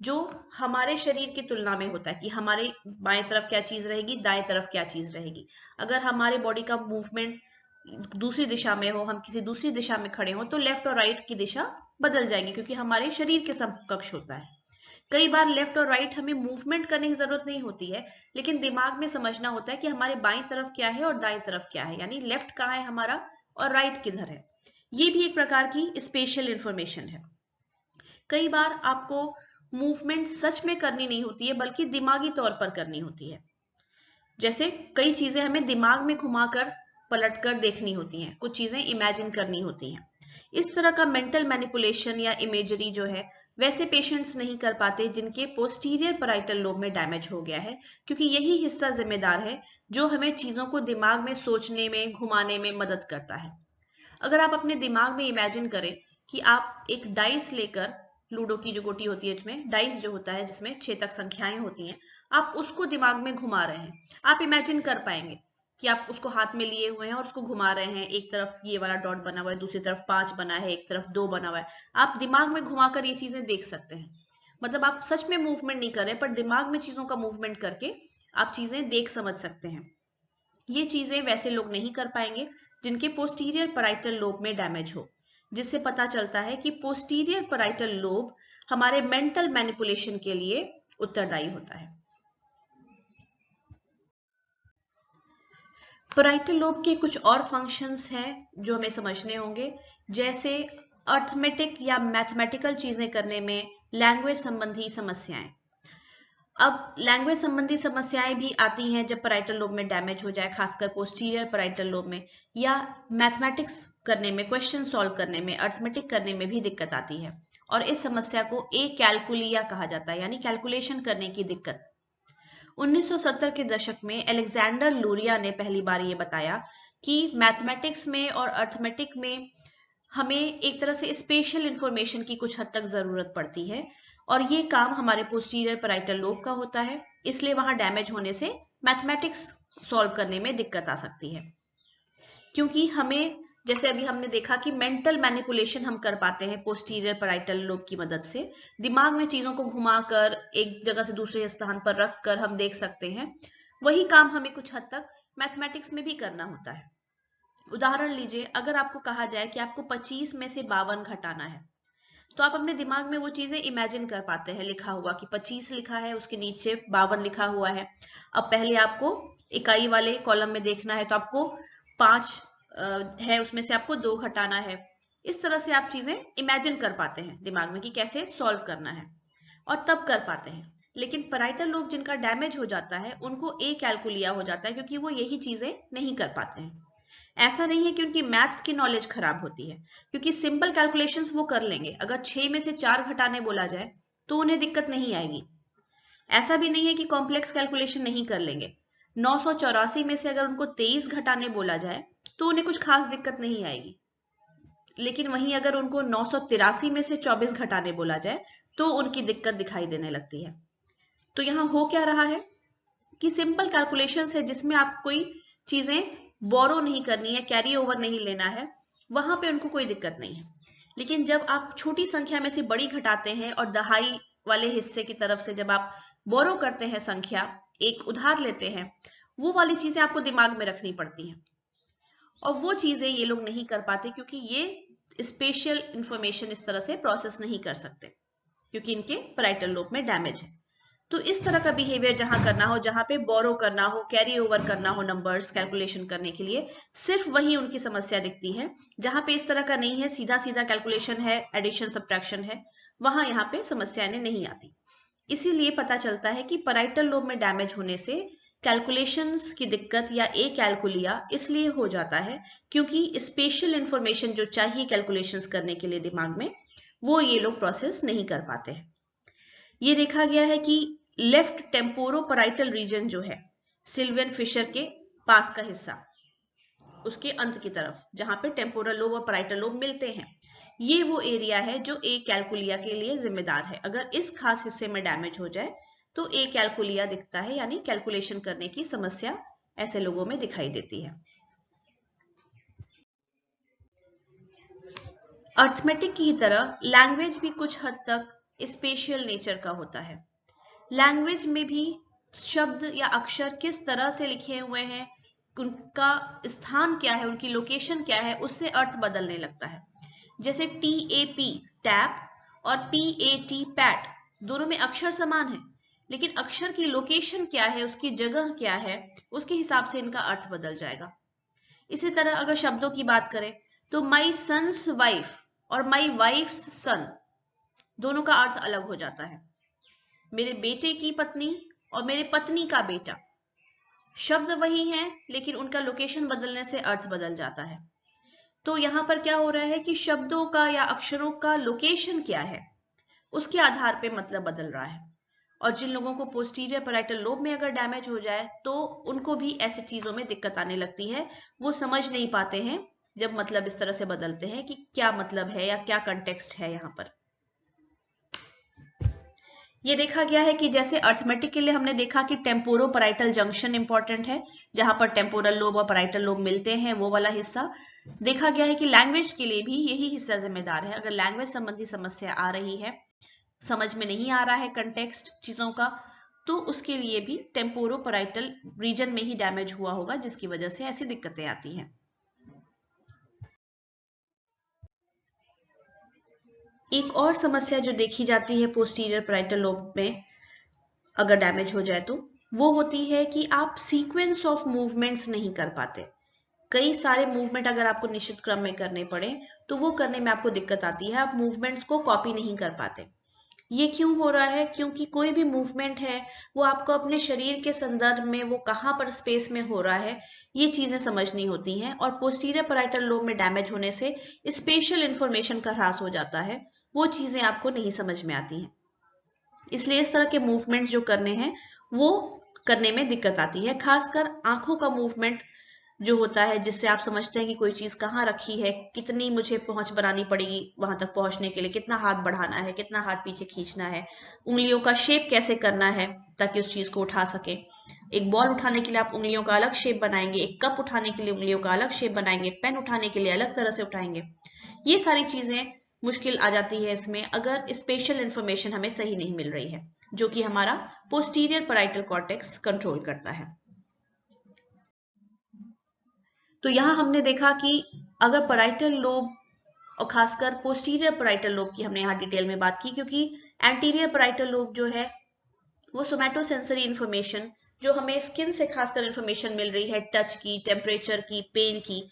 जो हमारे शरीर की तुलना में होता है कि हमारे बाएं तरफ क्या चीज रहेगी, दाएं तरफ क्या चीज रहेगी, अगर हमारे बॉडी का मूवमेंट दूसरी दिशा में हो, हम किसी दूसरी दिशा में खड़े हो, तो लेफ्ट और राइट की दिशा बदल जाएगी, क्योंकि हमारे शरीर के समकक्ष होता है। कई बार लेफ्ट और राइट हमें मूवमेंट करने की जरूरत नहीं होती है, लेकिन दिमाग में समझना होता है कि हमारे बाईं तरफ क्या है और दाईं तरफ क्या है, यानी लेफ्ट कहाँ है हमारा और राइट किधर है। ये भी एक प्रकार की स्पेशल इंफॉर्मेशन है। कई बार आपको मूवमेंट सच में करनी नहीं होती है, बल्कि दिमागी तौर पर करनी होती है। जैसे कई चीजें हमें दिमाग में घुमाकर पलटकर देखनी होती हैं, कुछ चीजें इमेजिन करनी होती हैं। इस तरह का मेंटल मैनिपुलेशन या इमेजरी जो है, वैसे पेशेंट्स नहीं कर पाते जिनके पोस्टीरियर पैराइटल लोब में डैमेज हो गया है, क्योंकि यही हिस्सा जिम्मेदार है जो हमें चीजों को दिमाग में सोचने में, घुमाने में मदद करता है। अगर आप अपने दिमाग में इमेजिन करें कि आप एक डाइस लेकर, लूडो की जो गोटी होती है इसमें डाइस जो होता है जिसमें 6 तक संख्याएं होती हैं, आप उसको दिमाग में घुमा रहे हैं, आप इमेजिन कर पाएंगे कि आप उसको हाथ में लिए हुए हैं और उसको घुमा रहे हैं, एक तरफ ये वाला डॉट बना हुआ है, दूसरी तरफ 5 बना है, एक तरफ 2 बना हुआ है। आप दिमाग में घुमाकर ये चीजें देख सकते हैं। मतलब आप सच में मूवमेंट नहीं कर रहे, पर दिमाग में चीजों का मूवमेंट करके आप चीजें देख समझ सकते हैं। ये चीजें वैसे लोग नहीं कर पाएंगे जिनके पोस्टीरियर पैराइटल लोब में डैमेज हो, जिससे पता चलता है कि पोस्टीरियर पैराइटल लोब हमारे मेंटल मैनिपुलेशन के लिए उत्तरदायी होता है। पैराइटल लोब के कुछ और फंक्शंस हैं जो हमें समझने होंगे, जैसे अर्थमेटिक या मैथमेटिकल चीजें करने में, लैंग्वेज संबंधी समस्याएं। अब लैंग्वेज संबंधी समस्याएं भी आती हैं जब पैराइटल लोब में डैमेज हो जाए, खासकर पोस्टीरियर पैराइटल लोब में, या मैथमेटिक्स करने में, क्वेश्चन सॉल्व करने में, अर्थमेटिक करने में भी दिक्कत आती है। और इस समस्या को कैलकुलिया कहा जाता है, यानी कैलकुलेशन करने की दिक्कत। 1970 के दशक में अलेक्जेंडर लूरिया ने पहली बार ये बताया कि मैथमेटिक्स में और अर्थमेटिक में हमें एक तरह से स्पेशल इंफॉर्मेशन की कुछ हद तक जरूरत पड़ती है, और ये काम हमारे पोस्टीरियर पैराइटल लोब का होता है, इसलिए वहां डैमेज होने से मैथमेटिक्स सॉल्व करने में दिक्कत आ सकती है। क्योंकि हमें, जैसे अभी हमने देखा कि मेंटल मैनिपुलेशन हम कर पाते हैं पोस्टीरियर पैराइटल लोब की मदद से, दिमाग में चीजों को घुमाकर एक जगह से दूसरे स्थान पर रखकर हम देख सकते हैं, वही काम हमें कुछ हद तक मैथमेटिक्स में भी करना होता है। उदाहरण लीजिए, अगर आपको कहा जाए कि आपको 25 में से 52 घटाना है, तो आप अपने दिमाग में वो चीजें इमेजिन कर पाते हैं, लिखा हुआ कि 25 लिखा है, उसके नीचे 52 लिखा हुआ है। अब पहले आपको इकाई वाले कॉलम में देखना है, तो आपको 5 है, उसमें से आपको 2 घटाना है। इस तरह से आप चीजें इमेजिन कर पाते हैं दिमाग में कि कैसे सॉल्व करना है, और तब कर पाते हैं। लेकिन पैराइटल लोब जिनका डैमेज हो जाता है, उनको कैलकुलिया हो जाता है, क्योंकि वो यही चीजें नहीं कर पाते हैं। ऐसा नहीं है कि उनकी मैथ्स की नॉलेज खराब होती है, क्योंकि सिंपल कैलकुलेशंस वो कर लेंगे। अगर 6 में से 4 घटाने बोला जाए तो उन्हें दिक्कत नहीं आएगी। ऐसा भी नहीं है कि कॉम्प्लेक्स कैलकुलेशन नहीं कर लेंगे। 984 में से अगर उनको 23 घटाने बोला जाए तो उन्हें कुछ खास दिक्कत नहीं आएगी। लेकिन वहीं अगर उनको 983 में से 24 घटाने बोला जाए तो उनकी दिक्कत दिखाई देने लगती है। तो यहाँ हो क्या रहा है कि सिंपल कैलकुलेशंस है जिसमें आप कोई चीजें बोरो नहीं करनी है, कैरी ओवर नहीं लेना है, वहां पे उनको कोई दिक्कत नहीं है। लेकिन जब आप छोटी संख्या में से बड़ी घटाते हैं और दहाई वाले हिस्से की तरफ से जब आप बोरो करते हैं, संख्या एक उधार लेते हैं, वो वाली चीजें आपको दिमाग में रखनी पड़ती हैं, और वो चीजें ये लोग नहीं कर पाते, क्योंकि ये स्पेशल इंफॉर्मेशन इस तरह से प्रोसेस नहीं कर सकते, क्योंकि इनके पैराइटल लोब में डैमेज है। तो इस तरह का बिहेवियर जहां करना हो, जहां पे बोरो करना हो, कैरी ओवर करना हो नंबर्स कैलकुलेशन करने के लिए, सिर्फ वही उनकी समस्या दिखती है। जहां पे इस तरह का नहीं है, सीधा सीधा कैलकुलेशन है, एडिशन सब्ट्रैक्शन है, वहां यहाँ पे समस्या नहीं आती। इसीलिए पता चलता है कि पैराइटल लोब में डैमेज होने से कैलकुलेशंस की दिक्कत या कैलकुलिया इसलिए हो जाता है क्योंकि स्पेशल इंफॉर्मेशन जो चाहिए कैलकुलेशंस करने के लिए दिमाग में, वो ये लोग प्रोसेस नहीं कर पाते हैं। ये देखा गया है कि लेफ्ट टेम्पोरोपैराइटल रीजन जो है सिल्वियन फिशर के पास का हिस्सा, उसके अंत की तरफ जहां पे टेम्पोरल लोब और पैराइटल लोब मिलते हैं, ये वो एरिया है जो कैलकुलिया के लिए जिम्मेदार है। अगर इस खास हिस्से में डैमेज हो जाए तो कैलकुलिया दिखता है, यानी कैलकुलेशन करने की समस्या ऐसे लोगों में दिखाई देती है। अर्थमेटिक की तरह लैंग्वेज भी कुछ हद तक स्पेशल नेचर का होता है। लैंग्वेज में भी शब्द या अक्षर किस तरह से लिखे हुए हैं, उनका स्थान क्या है, उनकी लोकेशन क्या है, उससे अर्थ बदलने लगता है। जैसे TAP टैप और PAT पैट, दोनों में अक्षर समान है, लेकिन अक्षर की लोकेशन क्या है, उसकी जगह क्या है, उसके हिसाब से इनका अर्थ बदल जाएगा। इसी तरह अगर शब्दों की बात करें तो माई सन्स वाइफ और माई वाइफ्स सन, दोनों का अर्थ अलग हो जाता है। मेरे बेटे की पत्नी और मेरे पत्नी का बेटा, शब्द वही हैं लेकिन उनका लोकेशन बदलने से अर्थ बदल जाता है। तो यहां पर क्या हो रहा है कि शब्दों का या अक्षरों का लोकेशन क्या है, उसके आधार पे मतलब बदल रहा है। और जिन लोगों को पोस्टीरियर पैराइटल लोब में अगर डैमेज हो जाए तो उनको भी ऐसी चीजों में दिक्कत आने लगती है। वो समझ नहीं पाते हैं जब मतलब इस तरह से बदलते हैं कि क्या मतलब है या क्या कंटेक्स्ट है यहाँ पर। ये देखा गया है कि जैसे अर्थमेटिक के लिए हमने देखा कि टेम्पोरो पैराइटल जंक्शन इंपॉर्टेंट है, जहां पर टेम्पोरल लोब और पैराइटल लोब मिलते हैं, वो वाला हिस्सा। देखा गया है कि लैंग्वेज के लिए भी यही हिस्सा जिम्मेदार है। अगर लैंग्वेज संबंधी समस्या आ रही है, समझ में नहीं आ रहा है कंटेक्स्ट चीजों का, तो उसके लिए भी टेम्पोरो पैराइटल रीजन में ही डैमेज हुआ होगा, जिसकी वजह से ऐसी दिक्कतें आती हैं। एक और समस्या जो देखी जाती है पोस्टीरियर पैराइटल लोब में अगर डैमेज हो जाए तो वो होती है कि आप सीक्वेंस ऑफ मूवमेंट्स नहीं कर पाते। कई सारे मूवमेंट अगर आपको निश्चित क्रम में करने पड़े तो वो करने में आपको दिक्कत आती है, आप मूवमेंट्स को कॉपी नहीं कर पाते। ये क्यों हो रहा है? क्योंकि कोई भी मूवमेंट है वो आपको अपने शरीर के संदर्भ में वो कहाँ पर स्पेस में हो रहा है, ये चीजें समझनी होती हैं। और पोस्टीरियर पैराइटल लोब में डैमेज होने से स्पेशल इंफॉर्मेशन का ह्रास हो जाता है, वो चीजें आपको नहीं समझ में आती हैं। इसलिए इस तरह के मूवमेंट जो करने हैं वो करने में दिक्कत आती है। खासकर आंखों का मूवमेंट जो होता है, जिससे आप समझते हैं कि कोई चीज कहाँ रखी है, कितनी मुझे पहुंच बनानी पड़ेगी वहां तक पहुंचने के लिए, कितना हाथ बढ़ाना है, कितना हाथ पीछे खींचना है, उंगलियों का शेप कैसे करना है ताकि उस चीज को उठा सके। एक बॉल उठाने के लिए आप उंगलियों का अलग शेप बनाएंगे, एक कप उठाने के लिए उंगलियों का अलग शेप बनाएंगे, पेन उठाने के लिए अलग तरह से उठाएंगे। ये सारी चीजें मुश्किल आ जाती है इसमें अगर स्पेशल इंफॉर्मेशन हमें सही नहीं मिल रही है, जो कि हमारा पोस्टीरियर पैराइटल कॉर्टेक्स कंट्रोल करता है। तो यहां हमने देखा कि अगर पैराइटल लोब और खासकर पोस्टीरियर पैराइटल लोब की हमने यहाँ डिटेल में बात की, क्योंकि एंटीरियर पैराइटल लोब जो है वो सोमैटोसेंसरी इंफॉर्मेशन जो हमें स्किन से खासकर इंफॉर्मेशन मिल रही है, टच की, टेम्परेचर की, पेन की,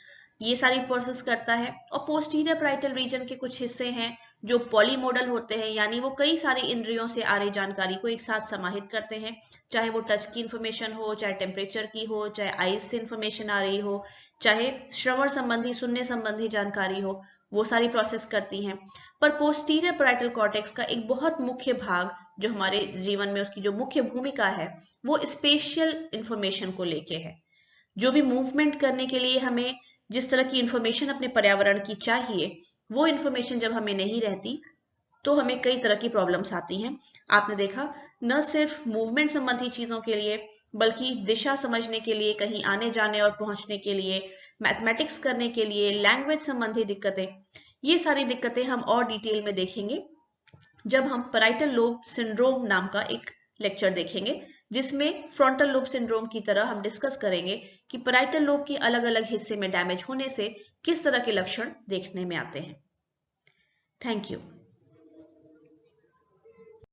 ये सारी प्रोसेस करता है। और पोस्टीरियर पैराइटल रीजन के कुछ हिस्से हैं जो पॉलीमोडल होते हैं, यानी वो कई सारी इंद्रियों से आ रही जानकारी को एक साथ समाहित करते हैं, चाहे वो टच की इंफॉर्मेशन हो, चाहे टेम्परेचर की हो, चाहे आईज से इंफॉर्मेशन आ रही हो, चाहे श्रवण संबंधी, सुनने संबंधी जानकारी हो, वो सारी प्रोसेस करती हैं। पर पोस्टीरियर पैराइटल कॉर्टेक्स का एक बहुत मुख्य भाग जो हमारे जीवन में उसकी जो मुख्य भूमिका है वो स्पेशल इंफॉर्मेशन को लेके है। जो भी मूवमेंट करने के लिए हमें जिस तरह की इंफॉर्मेशन अपने पर्यावरण की चाहिए, वो इंफॉर्मेशन जब हमें नहीं रहती तो हमें कई तरह की प्रॉब्लम्स आती हैं। आपने देखा न सिर्फ मूवमेंट संबंधी चीजों के लिए बल्कि दिशा समझने के लिए, कहीं आने जाने और पहुंचने के लिए, मैथमेटिक्स करने के लिए, लैंग्वेज संबंधी दिक्कतें, ये सारी दिक्कतें हम और डिटेल में देखेंगे जब हम पैराइटल लोब सिंड्रोम नाम का एक लेक्चर देखेंगे, जिसमें फ्रंटल लोब सिंड्रोम की तरह हम डिस्कस करेंगे कि पैराइटल लोब के अलग अलग हिस्से में डैमेज होने से किस तरह के लक्षण देखने में आते हैं। Thank you.